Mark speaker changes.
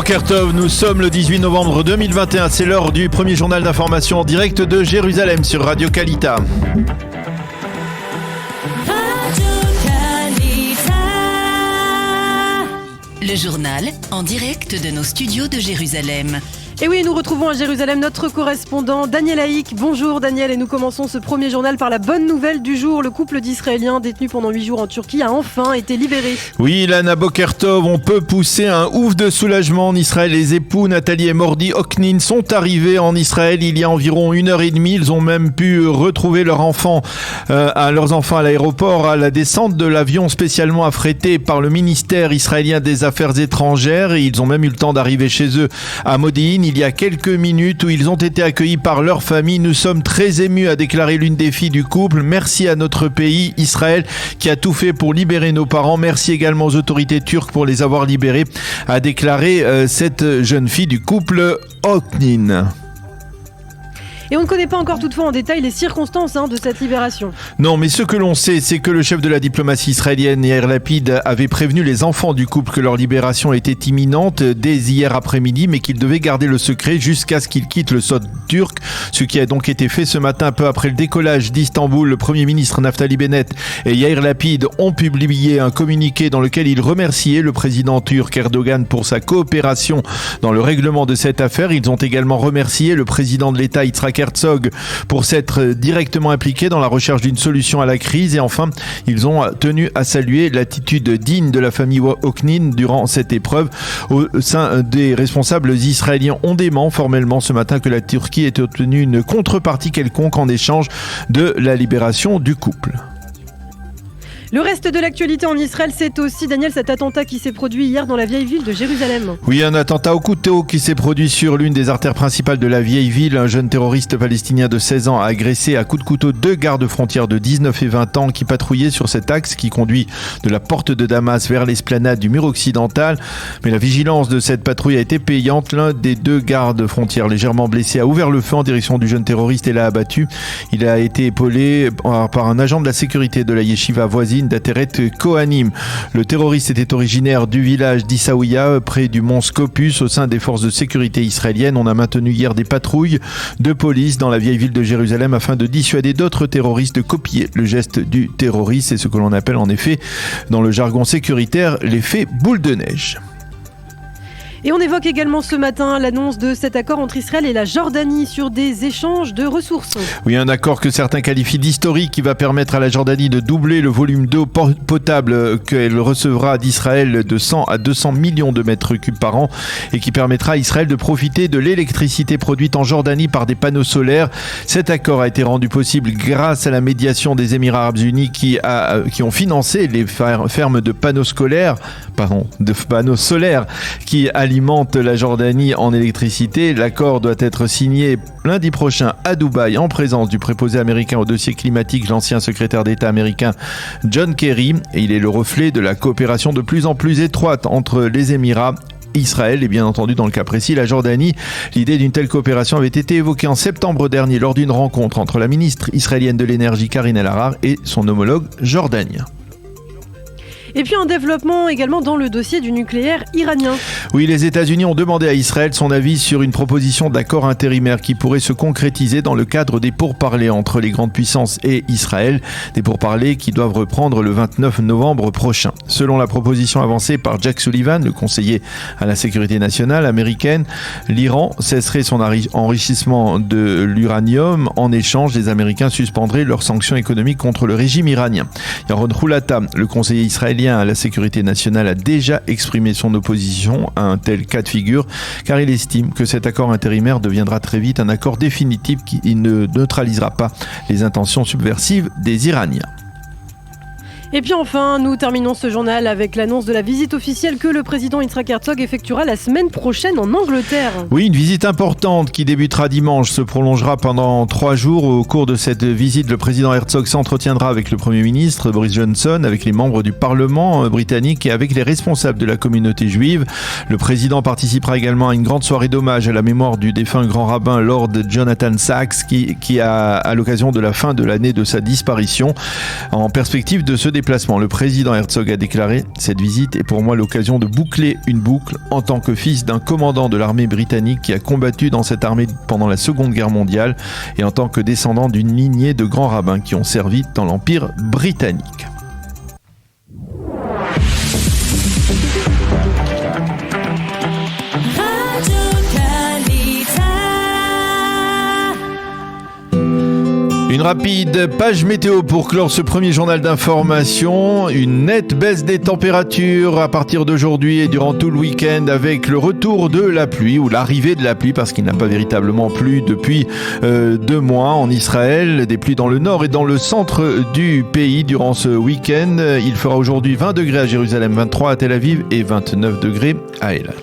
Speaker 1: Boker Tov, nous sommes le 18 novembre 2021, c'est l'heure du premier journal d'information en direct de Jérusalem sur Radio Kalita.
Speaker 2: Le journal en direct de nos studios de Jérusalem.
Speaker 3: Et oui, nous retrouvons à Jérusalem notre correspondant Daniel Haïk. Bonjour Daniel, et nous commençons ce premier journal par la bonne nouvelle du jour. Le couple d'Israéliens détenu pendant 8 jours en Turquie a enfin été libéré.
Speaker 1: Oui, Lana Boker Tov, on peut pousser un ouf de soulagement en Israël. Les époux Nathalie et Mordi Oknin sont arrivés en Israël il y a environ 1h30. Ils ont même pu retrouver leurs enfants à l'aéroport à la descente de l'avion spécialement affrété par le ministère israélien des Affaires étrangères. Et ils ont même eu le temps d'arriver chez eux à Modi'in il y a quelques minutes où ils ont été accueillis par leur famille. Nous sommes très émus, a déclaré l'une des filles du couple. Merci à notre pays, Israël, qui a tout fait pour libérer nos parents. Merci également aux autorités turques pour les avoir libérés, a déclaré cette jeune fille du couple Oknin.
Speaker 3: Et on ne connaît pas encore toutefois en détail les circonstances de cette libération.
Speaker 1: Non, mais ce que l'on sait, c'est que le chef de la diplomatie israélienne, Yair Lapid, avait prévenu les enfants du couple que leur libération était imminente dès hier après-midi, mais qu'ils devaient garder le secret jusqu'à ce qu'ils quittent le sol turc, ce qui a donc été fait ce matin peu après le décollage d'Istanbul. Le Premier ministre Naftali Bennett et Yair Lapid ont publié un communiqué dans lequel ils remerciaient le président turc Erdogan pour sa coopération dans le règlement de cette affaire. Ils ont également remercié le président de l'État Yitzhak Herzog pour s'être directement impliqué dans la recherche d'une solution à la crise. Et enfin, ils ont tenu à saluer l'attitude digne de la famille Oknin durant cette épreuve. Au sein des responsables israéliens, on dément formellement ce matin que la Turquie ait obtenu une contrepartie quelconque en échange de la libération du couple.
Speaker 3: Le reste de l'actualité en Israël, c'est aussi, Daniel, cet attentat qui s'est produit hier dans la vieille ville de Jérusalem.
Speaker 1: Oui, un attentat au couteau qui s'est produit sur l'une des artères principales de la vieille ville. Un jeune terroriste palestinien de 16 ans a agressé à coups de couteau 2 gardes frontières de 19 et 20 ans qui patrouillaient sur cet axe qui conduit de la porte de Damas vers l'esplanade du mur occidental. Mais la vigilance de cette patrouille a été payante. L'un des 2 gardes frontières légèrement blessé a ouvert le feu en direction du jeune terroriste et l'a abattu. Il a été épaulé par un agent de la sécurité de la yeshiva voisine d'Ateret Kohanim. Le terroriste était originaire du village d'Issaouia, près du mont Scopus, au sein des forces de sécurité israéliennes. On a maintenu hier des patrouilles de police dans la vieille ville de Jérusalem afin de dissuader d'autres terroristes de copier le geste du terroriste. C'est ce que l'on appelle en effet, dans le jargon sécuritaire, l'effet boule de neige.
Speaker 3: Et on évoque également ce matin l'annonce de cet accord entre Israël et la Jordanie sur des échanges de ressources.
Speaker 1: Oui, un accord que certains qualifient d'historique qui va permettre à la Jordanie de doubler le volume d'eau potable qu'elle recevra d'Israël de 100 à 200 millions de mètres cubes par an et qui permettra à Israël de profiter de l'électricité produite en Jordanie par des panneaux solaires. Cet accord a été rendu possible grâce à la médiation des Émirats Arabes Unis qui ont financé les fermes de panneaux solaires qui alimente la Jordanie en électricité. L'accord doit être signé lundi prochain à Dubaï en présence du préposé américain au dossier climatique, l'ancien secrétaire d'État américain John Kerry. Et il est le reflet de la coopération de plus en plus étroite entre les Émirats, Israël et bien entendu dans le cas précis la Jordanie. L'idée d'une telle coopération avait été évoquée en septembre dernier lors d'une rencontre entre la ministre israélienne de l'énergie Karine El-Ahrar et son homologue jordanien.
Speaker 3: Et puis un développement également dans le dossier du nucléaire iranien.
Speaker 1: Oui, les États-Unis ont demandé à Israël son avis sur une proposition d'accord intérimaire qui pourrait se concrétiser dans le cadre des pourparlers entre les grandes puissances et Israël, des pourparlers qui doivent reprendre le 29 novembre prochain. Selon la proposition avancée par Jack Sullivan, le conseiller à la sécurité nationale américaine, l'Iran cesserait son enrichissement de l'uranium. En échange, les Américains suspendraient leurs sanctions économiques contre le régime iranien. Yaron Khoulata, le conseiller israélien à la sécurité nationale, a déjà exprimé son opposition à un tel cas de figure, car il estime que cet accord intérimaire deviendra très vite un accord définitif qui ne neutralisera pas les intentions subversives des Iraniens.
Speaker 3: Et puis enfin, nous terminons ce journal avec l'annonce de la visite officielle que le président Yitzhak Herzog effectuera la semaine prochaine en Angleterre.
Speaker 1: Oui, une visite importante qui débutera dimanche, se prolongera pendant 3 jours. Au cours de cette visite, le président Herzog s'entretiendra avec le Premier ministre Boris Johnson, avec les membres du Parlement britannique et avec les responsables de la communauté juive. Le président participera également à une grande soirée d'hommage à la mémoire du défunt grand rabbin Lord Jonathan Sacks qui a, à l'occasion de la fin de l'année de sa disparition, en perspective de se déplacement, le président Herzog a déclaré « Cette visite est pour moi l'occasion de boucler une boucle en tant que fils d'un commandant de l'armée britannique qui a combattu dans cette armée pendant la Seconde Guerre mondiale et en tant que descendant d'une lignée de grands rabbins qui ont servi dans l'Empire britannique. » Une rapide page météo pour clore ce premier journal d'information. Une nette baisse des températures à partir d'aujourd'hui et durant tout le week-end avec le retour de la pluie ou l'arrivée de la pluie parce qu'il n'a pas véritablement plu depuis 2 mois en Israël. Des pluies dans le nord et dans le centre du pays durant ce week-end. Il fera aujourd'hui 20 degrés à Jérusalem, 23 à Tel Aviv et 29 degrés à Eilat.